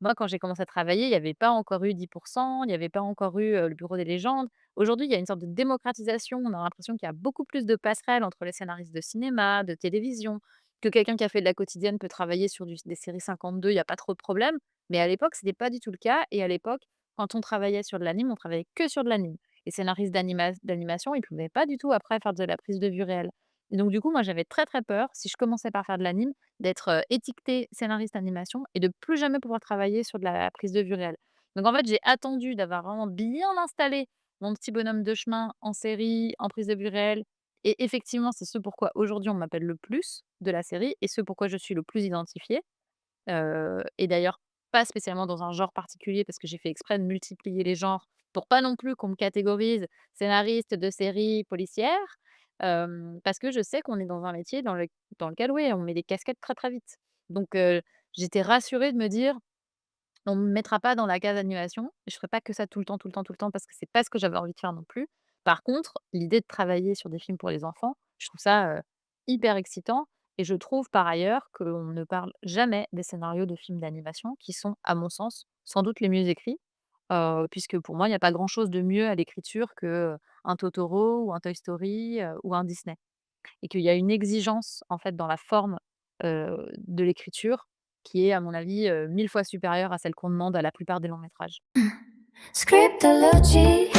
Moi, quand j'ai commencé à travailler, il y avait pas encore eu 10, il y avait pas encore eu, le Bureau des légendes. Aujourd'hui, il y a une sorte de démocratisation. On a l'impression qu'il y a beaucoup plus de passerelles entre les scénaristes de cinéma, de télévision, que quelqu'un qui a fait de la quotidienne peut travailler sur des séries 52, il y a pas trop de problèmes. Mais à l'époque, c'était pas du tout le cas et à l'époque, quand on travaillait sur de l'anime, on travaillait que sur de l'anime. Les scénaristes d'animation, ils pouvaient pas du tout après faire de la prise de vue réelle et donc du coup, moi, j'avais très, très peur, si je commençais par faire de l'anime, d'être, étiquetée scénariste animation et de plus jamais pouvoir travailler sur de la prise de vue réelle. Donc en fait, j'ai attendu d'avoir vraiment bien installé mon petit bonhomme de chemin en série, en prise de vue réelle et effectivement, c'est ce pourquoi aujourd'hui on m'appelle le plus de la série et ce pourquoi je suis le plus identifiée. Et d'ailleurs pas spécialement dans un genre particulier parce que j'ai fait exprès de multiplier les genres pour pas non plus qu'on me catégorise scénariste de séries policières, parce que je sais qu'on est dans un métier dans lequel, oui, on met des casquettes très, très vite. Donc j'étais rassurée de me dire: «On me mettra pas dans la case animation». Je ferai pas que ça tout le temps, tout le temps, tout le temps parce que c'est pas ce que j'avais envie de faire non plus. Par contre, l'idée de travailler sur des films pour les enfants, je trouve ça, hyper excitant et je trouve par ailleurs qu'on ne parle jamais des scénarios de films d'animation qui sont, à mon sens, sans doute les mieux écrits, puisque pour moi, il y a pas grand chose de mieux à l'écriture que, un Totoro ou un Toy Story, ou un Disney et qu'il y a une exigence, en fait, dans la forme, de l'écriture qui est, à mon avis, 1000 fois supérieure à celle qu'on demande à la plupart des longs métrages. Scriptology.